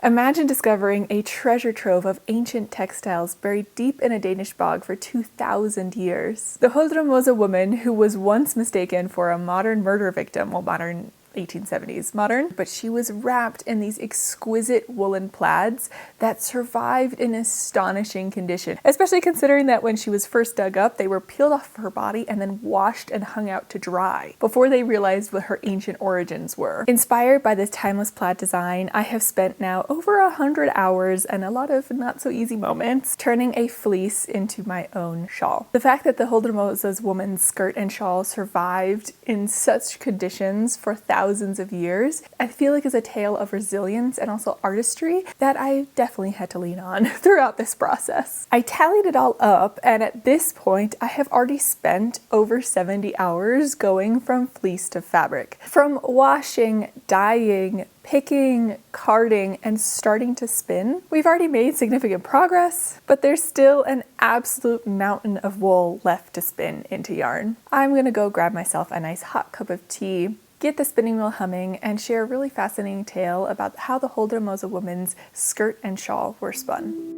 Imagine discovering a treasure trove of ancient textiles buried deep in a Danish bog for 2,000 years. The Huldremose woman, who was once mistaken for a modern murder victim, well, modern 1870s modern, but she was wrapped in these exquisite woolen plaids that survived in astonishing condition, especially considering that when she was first dug up, they were peeled off her body and then washed and hung out to dry before they realized what her ancient origins were. Inspired by this timeless plaid design, I have spent now over 100 hours and a lot of not so easy moments turning a fleece into my own shawl. The fact that the Huldremose's woman's skirt and shawl survived in such conditions for thousands of years, I feel like is a tale of resilience and also artistry that I definitely had to lean on throughout this process. I tallied it all up, and at this point I have already spent over 70 hours going from fleece to fabric. From washing, dyeing, picking, carding, and starting to spin, we've already made significant progress, but there's still an absolute mountain of wool left to spin into yarn. I'm gonna go grab myself a nice hot cup of tea, get the spinning wheel humming, and share a really fascinating tale about how the Huldremose woman's skirt and shawl were spun.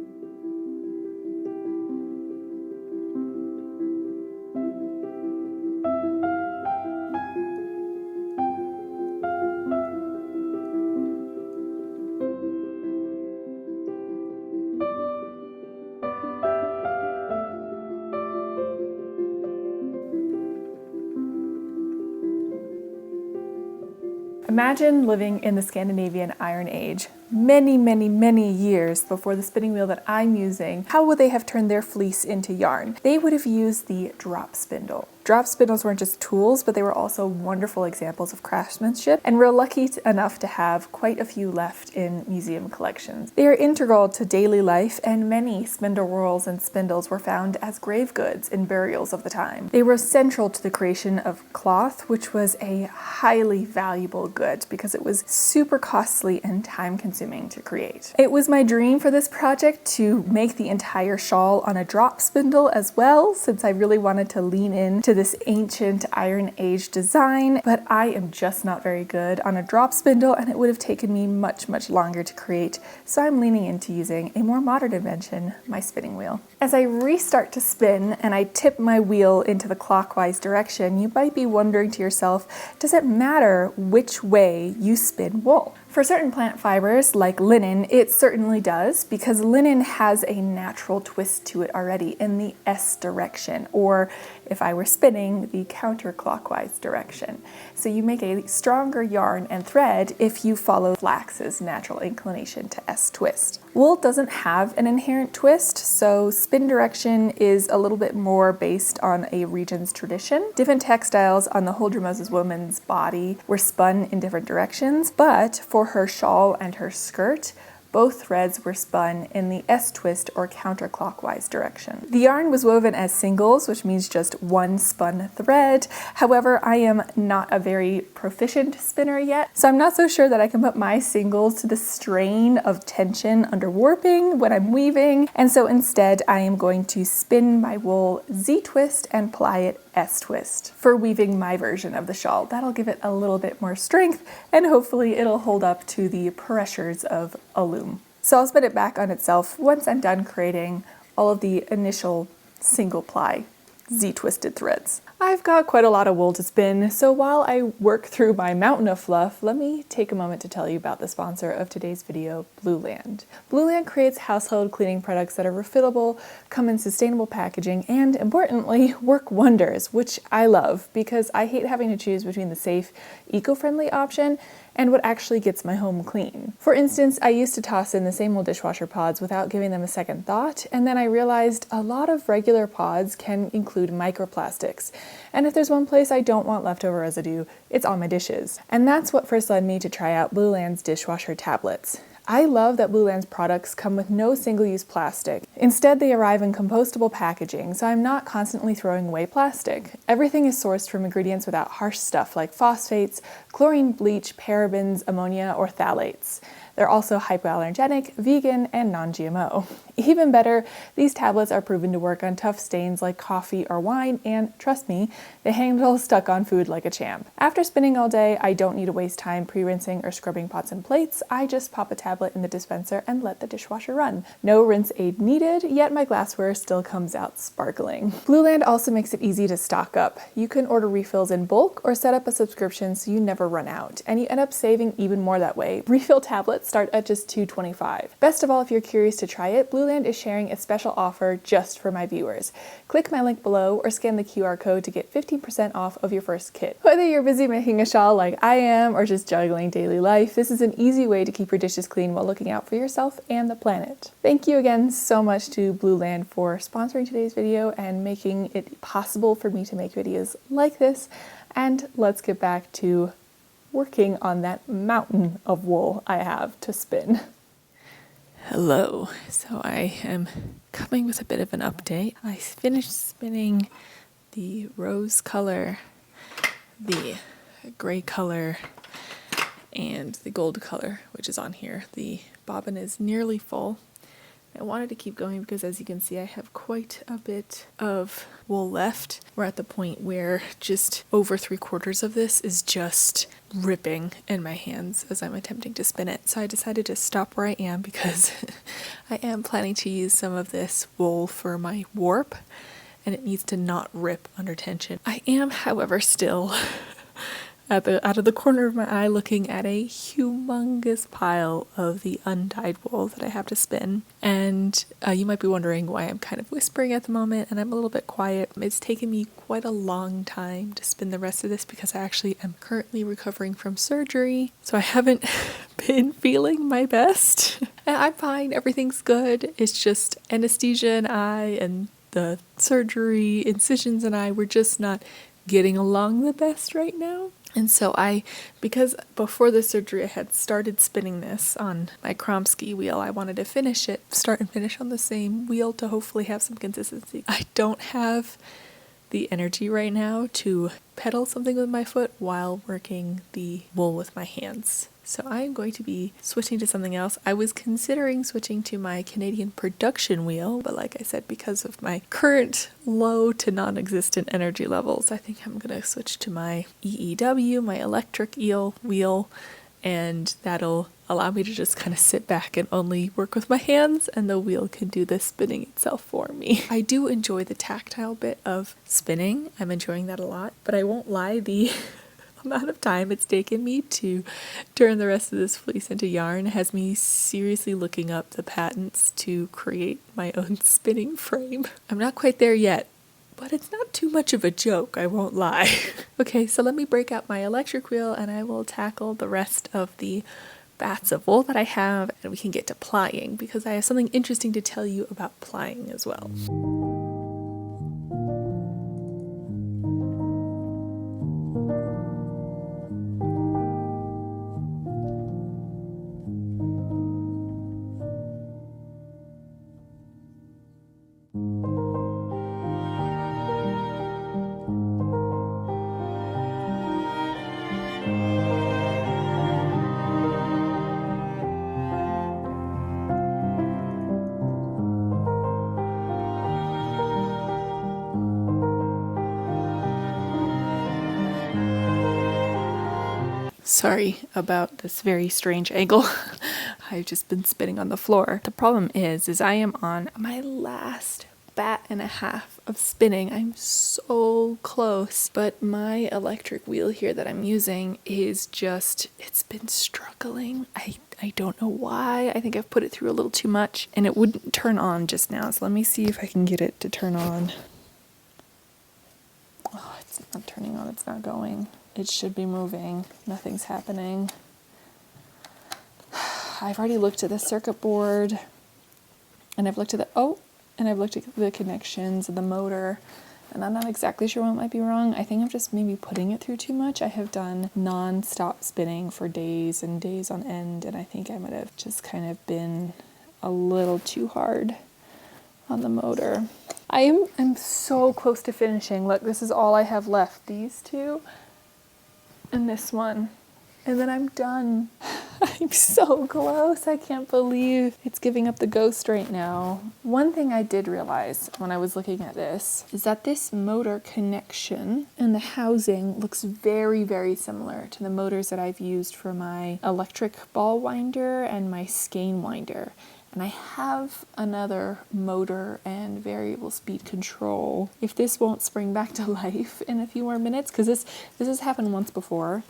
Imagine living in the Scandinavian Iron Age, many years before the spinning wheel that I'm using. How would they have turned their fleece into yarn? They would have used the drop spindle. Drop spindles weren't just tools, but they were also wonderful examples of craftsmanship, and we're lucky enough to have quite a few left in museum collections. They are integral to daily life, and many spindle whorls and spindles were found as grave goods in burials of the time. They were central to the creation of cloth, which was a highly valuable good because it was super costly and time-consuming to create. It was my dream for this project to make the entire shawl on a drop spindle as well, since I really wanted to lean into this ancient Iron Age design, but I am just not very good on a drop spindle, and it would have taken me much longer to create, so I'm leaning into using a more modern invention, my spinning wheel. As I restart to spin and I tip my wheel into the clockwise direction, you might be wondering to yourself, does it matter which way you spin wool? For certain plant fibers, like linen, it certainly does, because linen has a natural twist to it already in the S direction, or if I were spinning, the counterclockwise direction. So you make a stronger yarn and thread if you follow flax's natural inclination to S twist. Wool doesn't have an inherent twist, so spin direction is a little bit more based on a region's tradition. Different textiles on the Huldremose's woman's body were spun in different directions, but for her shawl and her skirt, both threads were spun in the S-twist or counterclockwise direction. The yarn was woven as singles, which means just one spun thread. However, I am not a very proficient spinner yet, so I'm not so sure that I can put my singles to the strain of tension under warping when I'm weaving, and so instead I am going to spin my wool Z-twist and ply it S-twist for weaving my version of the shawl. That'll give it a little bit more strength, and hopefully it'll hold up to the pressures of a loom. So I'll spin it back on itself once I'm done creating all of the initial single ply Z-twisted threads. I've got quite a lot of wool to spin, so while I work through my mountain of fluff, let me take a moment to tell you about the sponsor of today's video, Blueland. Blueland creates household cleaning products that are refillable, come in sustainable packaging, and importantly, work wonders, which I love because I hate having to choose between the safe, eco-friendly option and what actually gets my home clean. For instance, I used to toss in the same old dishwasher pods without giving them a second thought, and then I realized a lot of regular pods can include microplastics. And if there's one place I don't want leftover residue, it's on my dishes. And that's what first led me to try out Blueland's dishwasher tablets. I love that Blueland's products come with no single-use plastic. Instead, they arrive in compostable packaging, so I'm not constantly throwing away plastic. Everything is sourced from ingredients without harsh stuff like phosphates, chlorine bleach, parabens, ammonia, or phthalates. They're also hypoallergenic, vegan, and non-GMO. Even better, these tablets are proven to work on tough stains like coffee or wine, and trust me, they handle stuck on food like a champ. After spinning all day, I don't need to waste time pre-rinsing or scrubbing pots and plates. I just pop a tablet in the dispenser and let the dishwasher run. No rinse aid needed, yet my glassware still comes out sparkling. Blueland also makes it easy to stock up. You can order refills in bulk or set up a subscription so you never run out, and you end up saving even more that way. Refill tablets start at just $2.25. Best of all, if you're curious to try it, Blueland is sharing a special offer just for my viewers. Click my link below or scan the QR code to get 15% off of your first kit. Whether you're busy making a shawl like I am or just juggling daily life, this is an easy way to keep your dishes clean while looking out for yourself and the planet. Thank you again so much to Blueland for sponsoring today's video and making it possible for me to make videos like this. And let's get back to working on that mountain of wool I have to spin. Hello, so I am coming with a bit of an update. I finished spinning the rose color, the gray color, and the gold color, which is on here. The bobbin is nearly full. I wanted to keep going because, as you can see, I have quite a bit of wool left. We're at the point where just over 3/4 of this is just ripping in my hands as I'm attempting to spin it. So I decided to stop where I am because I am planning to use some of this wool for my warp, and it needs to not rip under tension. I am, however, still out of the corner of my eye looking at a humongous pile of the undyed wool that I have to spin. And you might be wondering why I'm kind of whispering at the moment and I'm a little bit quiet. It's taken me quite a long time to spin the rest of this because I actually am currently recovering from surgery. So I haven't been feeling my best. And I'm fine, everything's good. It's just anesthesia and I and the surgery, incisions and I, we're just not getting along the best right now. And so because before the surgery I had started spinning this on my Kromsky wheel, I wanted to finish it, start and finish on the same wheel to hopefully have some consistency. I don't have the energy right now to pedal something with my foot while working the wool with my hands. So I'm going to be switching to something else. I was considering switching to my Canadian production wheel, but like I said, because of my current low to non-existent energy levels, I think I'm going to switch to my EEW, my electric eel wheel, and that'll allow me to just kind of sit back and only work with my hands, and the wheel can do the spinning itself for me. I do enjoy the tactile bit of spinning. I'm enjoying that a lot, but I won't lie, the amount of time it's taken me to turn the rest of this fleece into yarn has me seriously looking up the patents to create my own spinning frame. I'm not quite there yet, but it's not too much of a joke, I won't lie. Okay, so let me break out my electric wheel and I will tackle the rest of the bats of wool that I have, and we can get to plying because I have something interesting to tell you about plying as well. Sorry about this very strange angle. I've just been spinning on the floor. The problem is I am on my last bat and a half of spinning. I'm so close, but my electric wheel here that I'm using is just, it's been struggling. I don't know why. I think I've put it through a little too much and it wouldn't turn on just now. So let me see if I can get it to turn on. Oh, it's not turning on. It's not going. It should be moving. Nothing's happening. I've already looked at the circuit board and I've looked at the connections of the motor, and I'm not exactly sure what might be wrong. I think I'm just maybe putting it through too much. I have done non-stop spinning for days and days on end, and I think I might have just kind of been a little too hard on the motor. I'm so close to finishing. Look, this is all I have left. These two and this one. And then I'm done. I'm so close. I can't believe it's giving up the ghost right now. One thing I did realize when I was looking at this is that this motor connection and the housing looks very, very similar to the motors that I've used for my electric ball winder and my skein winder. And I have another motor and variable speed control. If this won't spring back to life in a few more minutes, because this has happened once before,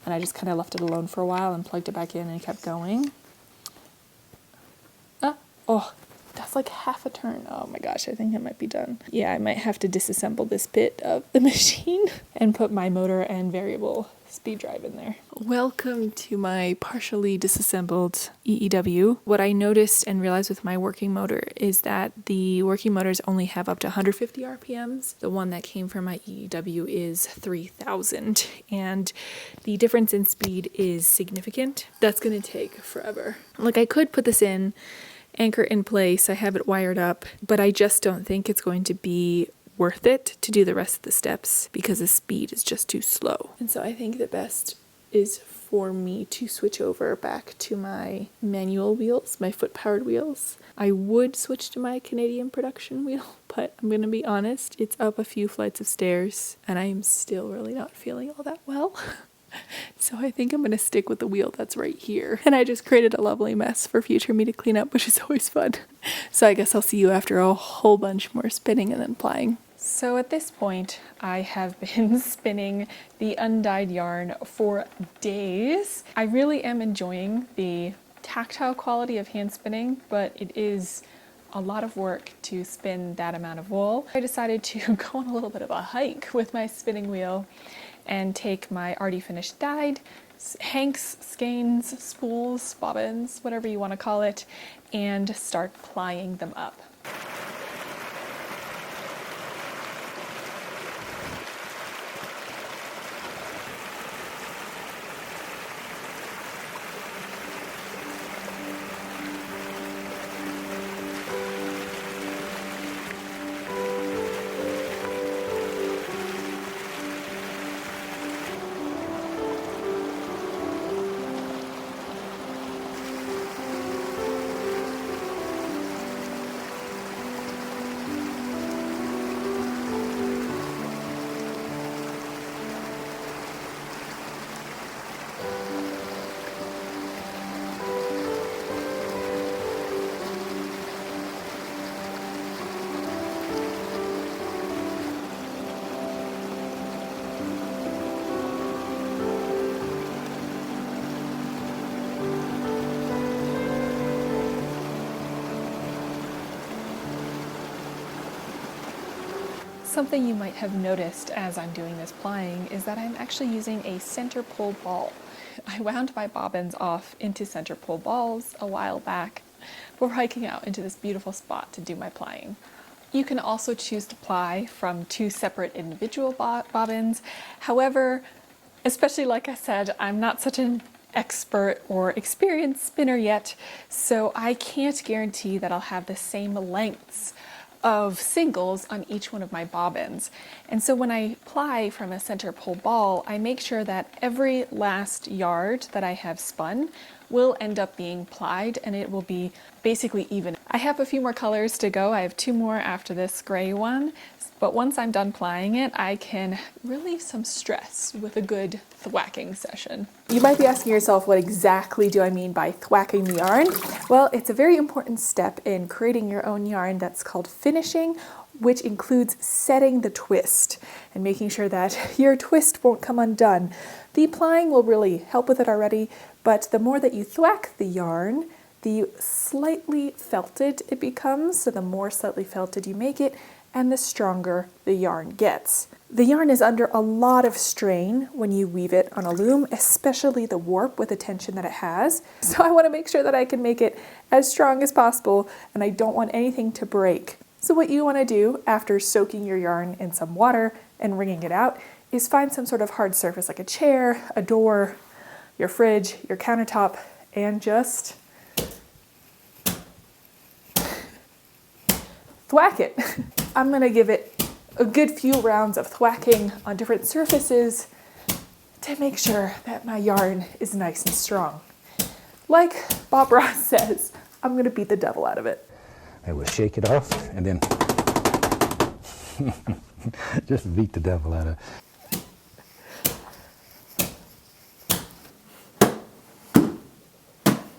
and I just kind of left it alone for a while and plugged it back in and kept going. Oh, that's like half a turn. Oh my gosh, I think it might be done. Yeah, I might have to disassemble this bit of the machine and put my motor and variable speed drive in there. Welcome to my partially disassembled EEW. What I noticed and realized with my working motor is that the working motors only have up to 150 RPMs. The one that came from my EEW is 3000, and the difference in speed is significant. That's gonna take forever. Like, I could put this in, anchor in place, I have it wired up, but I just don't think it's going to be worth it to do the rest of the steps because the speed is just too slow. And so I think the best is for me to switch over back to my manual wheels, my foot-powered wheels. I would switch to my Canadian production wheel, but I'm gonna be honest, it's up a few flights of stairs and I am still really not feeling all that well. So I think I'm going to stick with the wheel that's right here. And I just created a lovely mess for future me to clean up, which is always fun. So I guess I'll see you after a whole bunch more spinning and then plying. So at this point, I have been spinning the undyed yarn for days. I really am enjoying the tactile quality of hand spinning, but it is a lot of work to spin that amount of wool. I decided to go on a little bit of a hike with my spinning wheel and take my already finished dyed hanks, skeins, spools, bobbins, whatever you want to call it, and start plying them up. Something you might have noticed as I'm doing this plying is that I'm actually using a center pull ball. I wound my bobbins off into center pull balls a while back before hiking out into this beautiful spot to do my plying. You can also choose to ply from two separate individual bobbins. However, especially like I said, I'm not such an expert or experienced spinner yet, so I can't guarantee that I'll have the same lengths of singles on each one of my bobbins. And so when I ply from a center pull ball, I make sure that every last yard that I have spun will end up being plied and it will be basically even. I have a few more colors to go. I have two more after this gray one, but once I'm done plying it, I can relieve some stress with a good thwacking session. You might be asking yourself, what exactly do I mean by thwacking the yarn? Well, it's a very important step in creating your own yarn that's called finishing, which includes setting the twist and making sure that your twist won't come undone. The plying will really help with it already, but the more that you thwack the yarn, the slightly felted it becomes. So the more slightly felted you make it, and the stronger the yarn gets. The yarn is under a lot of strain when you weave it on a loom, especially the warp with the tension that it has. So I want to make sure that I can make it as strong as possible, and I don't want anything to break. So what you want to do after soaking your yarn in some water and wringing it out is find some sort of hard surface like a chair, a door, your fridge, your countertop, and just thwack it. I'm going to give it a good few rounds of thwacking on different surfaces to make sure that my yarn is nice and strong. like Bob Ross says, I'm gonna beat the devil out of it. I will shake it off and then just beat the devil out of it.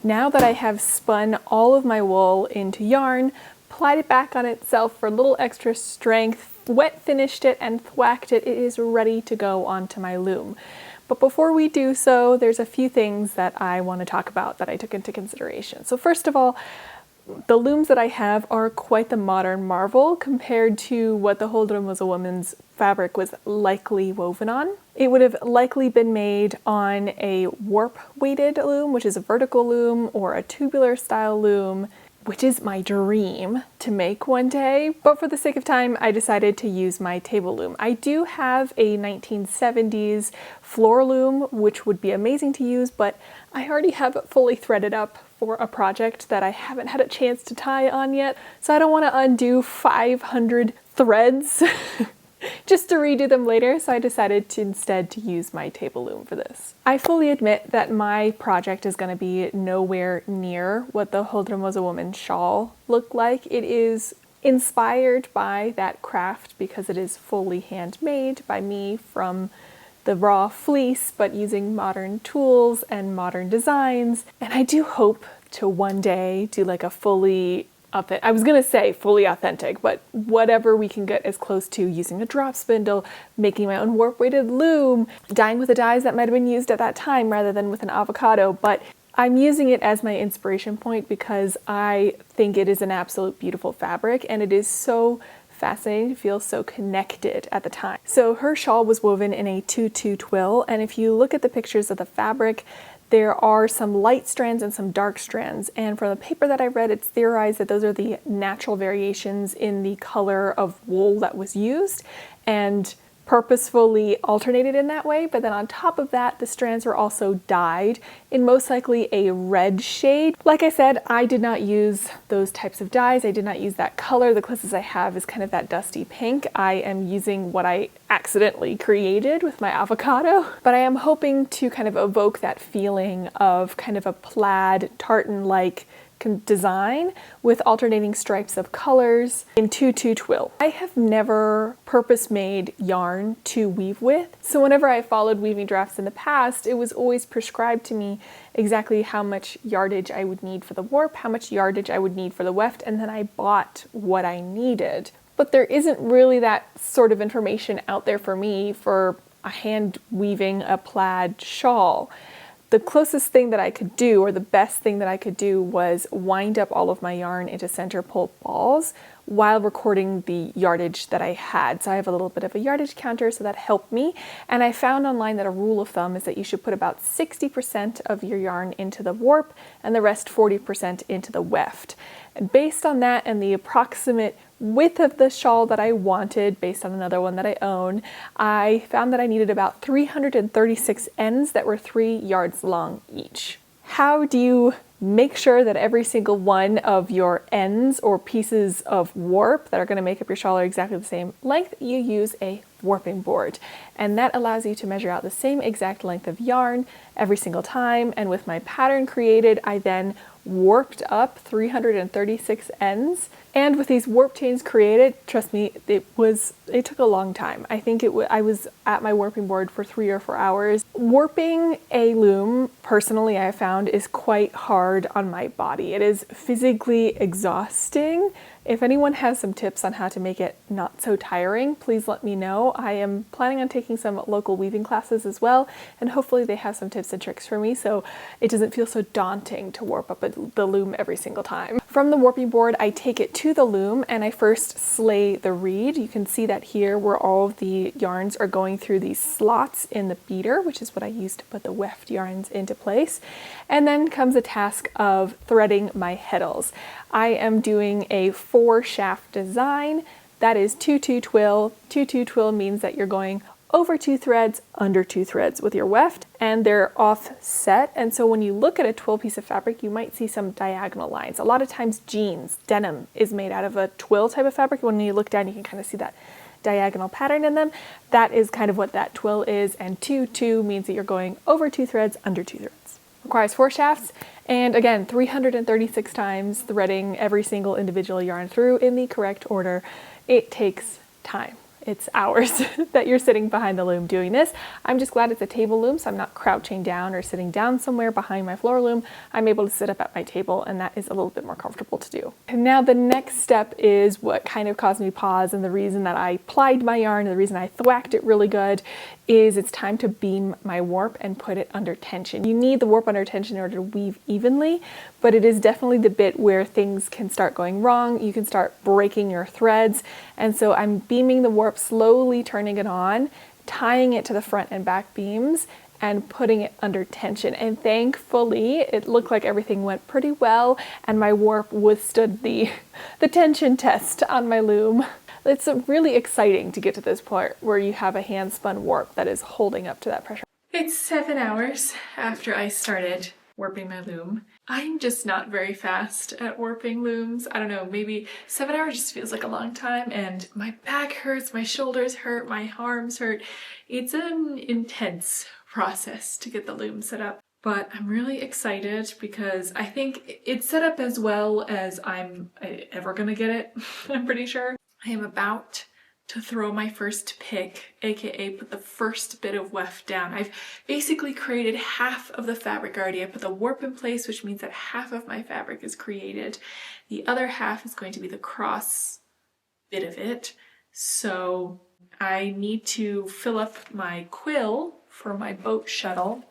Now that I have spun all of my wool into yarn, plied it back on itself for a little extra strength, wet finished it and thwacked it, it is ready to go onto my loom. But before we do so, there's a few things that I want to talk about that I took into consideration. So first of all, the looms that I have are quite the modern marvel compared to what the Huldremose woman's fabric was likely woven on. It would have likely been made on a warp weighted loom, which is a vertical loom, or a tubular style loom, which is my dream to make one day. But for the sake of time, I decided to use my table loom. I do have a 1970s floor loom, which would be amazing to use, but I already have it fully threaded up for a project that I haven't had a chance to tie on yet. So I don't want to undo 500 threads just to redo them later, so I decided to instead to use my table loom for this. I fully admit that my project is going to be nowhere near what the Huldremose woman's shawl looked like. It is inspired by that craft because it is fully handmade by me from the raw fleece, but using modern tools and modern designs. And I do hope to one day do like a fully I was gonna say fully authentic, but whatever we can get as close to, using a drop spindle, making my own warp weighted loom, dyeing with the dyes that might have been used at that time rather than with an avocado. But I'm using it as my inspiration point because I think it is an absolute beautiful fabric, and it is so fascinating to feel so connected at the time. So her shawl was woven in a 2-2 twill, and if you look at the pictures of the fabric, there are some light strands and some dark strands, and from the paper that I read, it's theorized that those are the natural variations in the color of wool that was used and purposefully alternated in that way. But then on top of that, the strands were also dyed in most likely a red shade. Like I said, I did not use those types of dyes. I did not use that color. The closest I have is kind of that dusty pink. I am using what I accidentally created with my avocado, but I am hoping to kind of evoke that feeling of kind of a plaid tartan-like design with alternating stripes of colors in 2-2 twill. I have never purpose made yarn to weave with, so whenever I followed weaving drafts in the past, it was always prescribed to me exactly how much yardage I would need for the warp, how much yardage I would need for the weft, and then I bought what I needed. But there isn't really that sort of information out there for me for a hand weaving a plaid shawl. The closest thing that I could do, or the best thing that I could do, was wind up all of my yarn into center pull balls while recording the yardage that I had. So I have a little bit of a yardage counter, so that helped me. And I found online that a rule of thumb is that you should put about 60% of your yarn into the warp and the rest 40% into the weft. And based on that and the approximate width of the shawl that I wanted, based on another one that I own, I found that I needed about 336 ends that were 3 yards long each. How do you make sure that every single one of your ends or pieces of warp that are going to make up your shawl are exactly the same length? You use a warping board, and that allows you to measure out the same exact length of yarn every single time. And with my pattern created, I then warped up 336 ends. And with these warp chains created, trust me, it took a long time. I think I was at my warping board for 3 or 4 hours. Warping a loom, personally, I have found is quite hard on my body. It is physically exhausting. If anyone has some tips on how to make it not so tiring, please let me know. I am planning on taking some local weaving classes as well, and hopefully they have some tips and tricks for me so it doesn't feel so daunting to warp up the loom every single time. From the warping board, I take it to the loom and I first slay the reed. You can see that here where all of the yarns are going through these slots in the beater, which is what I use to put the weft yarns into place. And then comes the task of threading my heddles. I am doing a 4-shaft design. That is 2-2 twill. 2-2 twill means that you're going over 2 threads, under 2 threads with your weft, and they're offset. And so when you look at a twill piece of fabric, you might see some diagonal lines. A lot of times jeans, denim is made out of a twill type of fabric. When you look down, you can kind of see that diagonal pattern in them. That is kind of what that twill is, and 2-2 means that you're going over 2 threads, under 2 threads. requires 4 shafts, and again, 336 times threading every single individual yarn through in the correct order. It takes time. It's hours that you're sitting behind the loom doing this. I'm just glad it's a table loom, so I'm not crouching down or sitting down somewhere behind my floor loom. I'm able to sit up at my table, and that is a little bit more comfortable to do. And now the next step is what kind of caused me pause, and the reason that I plied my yarn, and the reason I thwacked it really good, is it's time to beam my warp and put it under tension. You need the warp under tension in order to weave evenly, but it is definitely the bit where things can start going wrong. You can start breaking your threads. And so I'm beaming the warp, slowly turning it on, tying it to the front and back beams, and putting it under tension. And thankfully, it looked like everything went pretty well, and my warp withstood the tension test on my loom. It's really exciting to get to this point where you have a hand-spun warp that is holding up to that pressure. It's 7 hours after I started warping my loom. I'm just not very fast at warping looms. I don't know, maybe 7 hours just feels like a long time, and my back hurts, my shoulders hurt, my arms hurt. It's an intense process to get the loom set up. But I'm really excited because I think it's set up as well as I'm ever gonna get it, I'm pretty sure. I am about to throw my first pick, aka put the first bit of weft down. I've basically created half of the fabric already. I put the warp in place, which means that half of my fabric is created. The other half is going to be the cross bit of it. So I need to fill up my quill for my boat shuttle.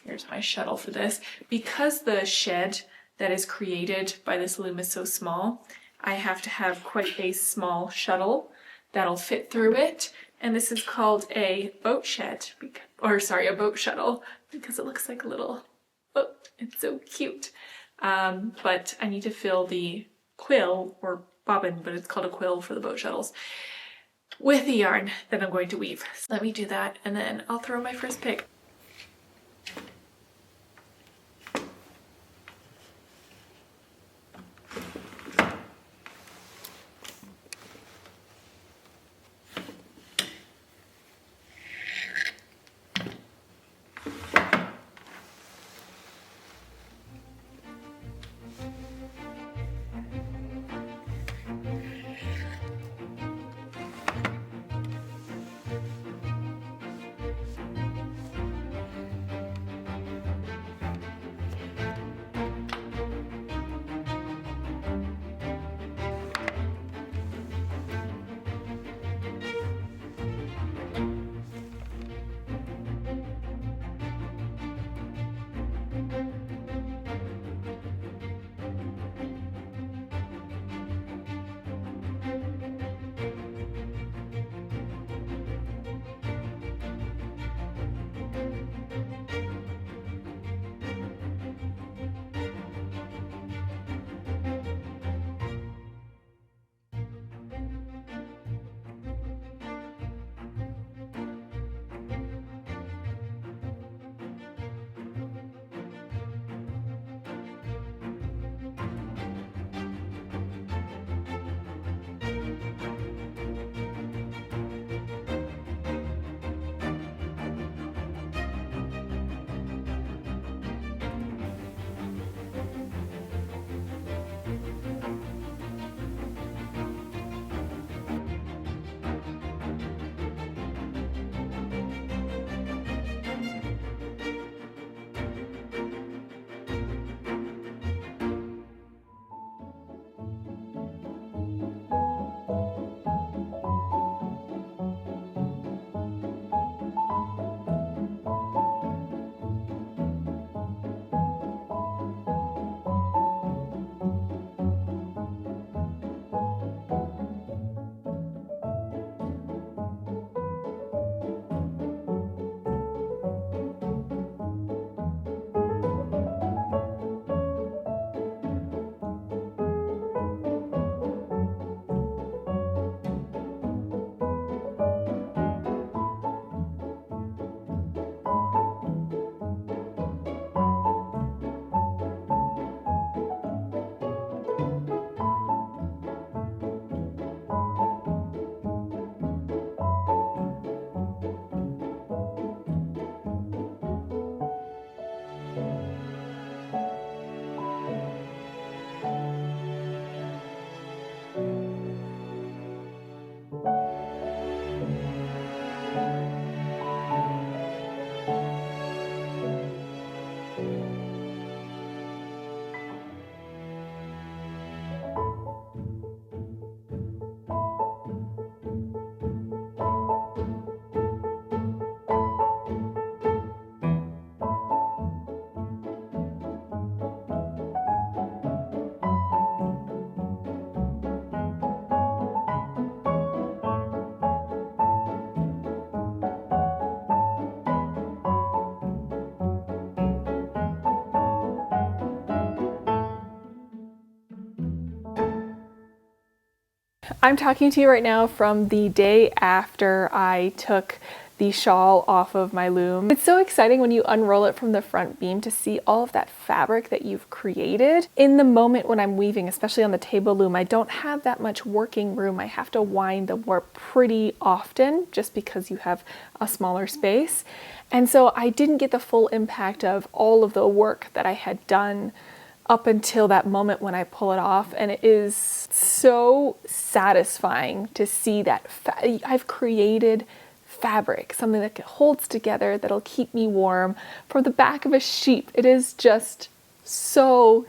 Here's my shuttle for this. Because the shed that is created by this loom is so small, I have to have quite a small shuttle that'll fit through it. And this is called a boat shed, a boat shuttle, because it looks like a little boat. It's so cute. But I need to fill the quill, or bobbin, but it's called a quill for the boat shuttles, with the yarn that I'm going to weave. So let me do that, and then I'll throw my first pick. I'm talking to you right now from the day after I took the shawl off of my loom. It's so exciting when you unroll it from the front beam to see all of that fabric that you've created. In the moment when I'm weaving, especially on the table loom, I don't have that much working room. I have to wind the warp pretty often just because you have a smaller space. And so I didn't get the full impact of all of the work that I had done up until that moment when I pull it off. And it is so satisfying to see that I've created fabric, something that holds together, that'll keep me warm from the back of a sheep. It is just so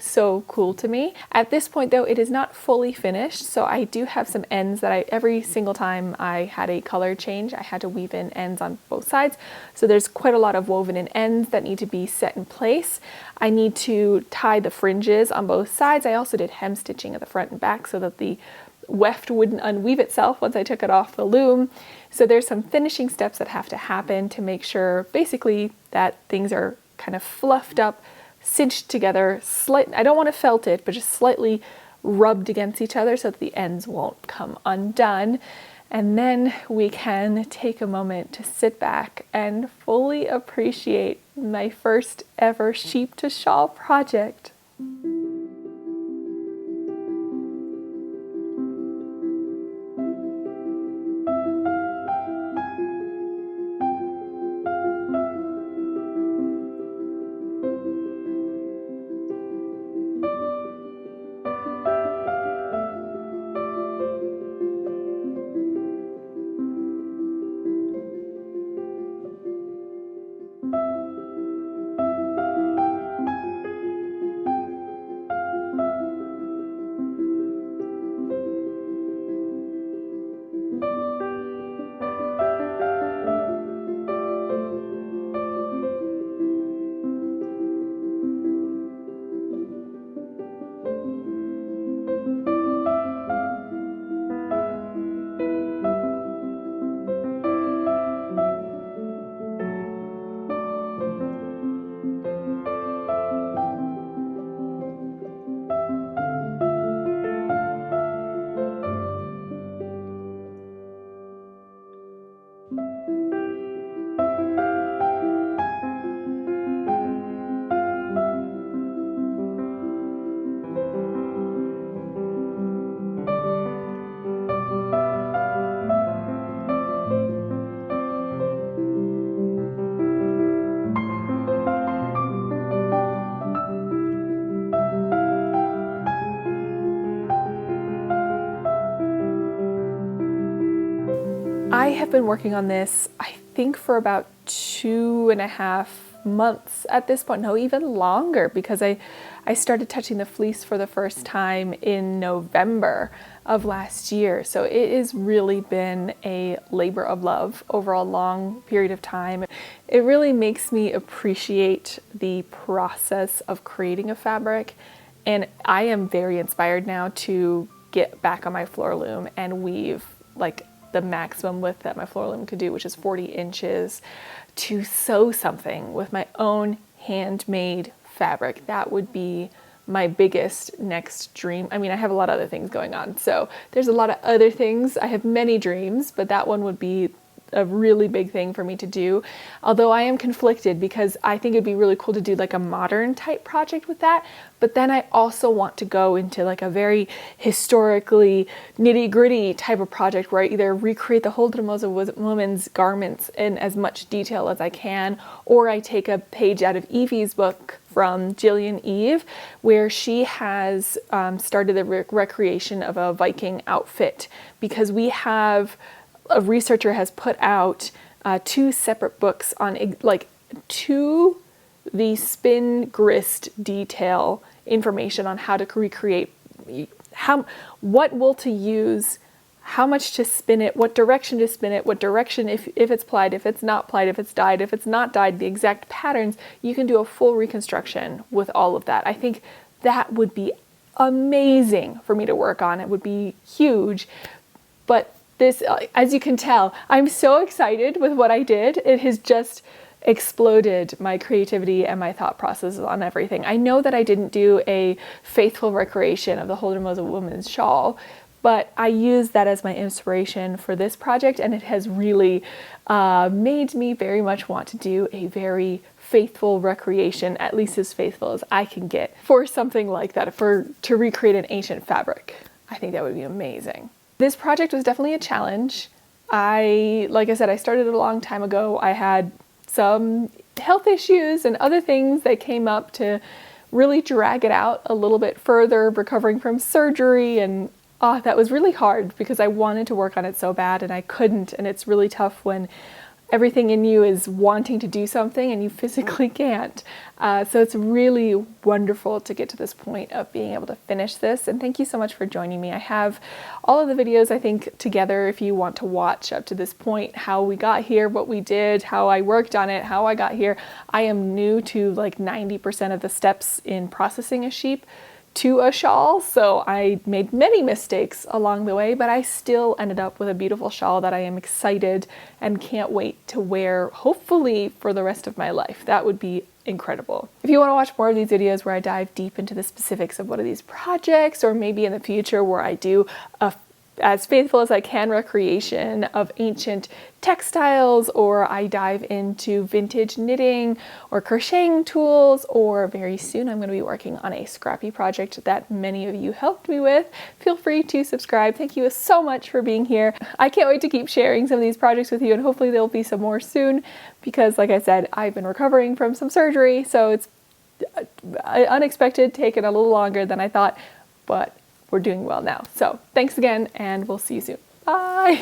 cool to me. At this point though, it is not fully finished, so I do have some ends that every single time I had a color change, I had to weave in ends on both sides. So there's quite a lot of woven in ends that need to be set in place. I need to tie the fringes on both sides. I also did hem stitching at the front and back so that the weft wouldn't unweave itself once I took it off the loom. So there's some finishing steps that have to happen to make sure basically that things are kind of fluffed up, cinched together, I don't want to felt it, but just slightly rubbed against each other so that the ends won't come undone. And then we can take a moment to sit back and fully appreciate my first ever sheep to shawl project. I have been working on this, I think, for about 2.5 months at this point. No, even longer, because I started touching the fleece for the first time in November of last year. So it has really been a labor of love over a long period of time. It really makes me appreciate the process of creating a fabric. And I am very inspired now to get back on my floor loom and weave like the maximum width that my floor loom could do, which is 40 inches, to sew something with my own handmade fabric. That would be my biggest next dream. I mean, I have a lot of other things going on, so there's a lot of other things. I have many dreams, but that one would be a really big thing for me to do. Although I am conflicted because I think it'd be really cool to do like a modern type project with that. But then I also want to go into like a very historically nitty gritty type of project where I either recreate the Huldremose women's garments in as much detail as I can, or I take a page out of Evie's book from Jillian Eve, where she has started the recreation of a Viking outfit, because we have a researcher has put out 2 separate books on like to the spin grist detail information on how to recreate what wool to use, how much to spin it, what direction to spin it, what direction if it's plied, if it's not plied, if it's dyed, if it's not dyed, the exact patterns. You can do a full reconstruction with all of that. I think that would be amazing for me to work on. It would be huge. But this, as you can tell, I'm so excited with what I did. It has just exploded my creativity and my thought processes on everything. I know that I didn't do a faithful recreation of the Huldremose woman's shawl, but I used that as my inspiration for this project, and it has really made me very much want to do a very faithful recreation, at least as faithful as I can get for something like that, to recreate an ancient fabric. I think that would be amazing. This project was definitely a challenge. Like I said, I started a long time ago. I had some health issues and other things that came up to really drag it out a little bit further, recovering from surgery, and that was really hard because I wanted to work on it so bad and I couldn't, and it's really tough when everything in you is wanting to do something and you physically can't. So it's really wonderful to get to this point of being able to finish this, and thank you so much for joining me. I have all of the videos, I think, together if you want to watch up to this point, how we got here, what we did, how I worked on it, how I got here. I am new to like 90% of the steps in processing a sheep to a shawl, so I made many mistakes along the way, but I still ended up with a beautiful shawl that I am excited and can't wait to wear, hopefully for the rest of my life. That would be incredible. If you want to watch more of these videos where I dive deep into the specifics of one of these projects, or maybe in the future where I do a as faithful as I can recreation of ancient textiles, or I dive into vintage knitting or crocheting tools, or very soon I'm going to be working on a scrappy project that many of you helped me with, feel free to subscribe. Thank you so much for being here. I can't wait to keep sharing some of these projects with you, and hopefully there'll be some more soon because, like I said, I've been recovering from some surgery, so it's unexpected, taken a little longer than I thought, but we're doing well now. So thanks again, and we'll see you soon. Bye.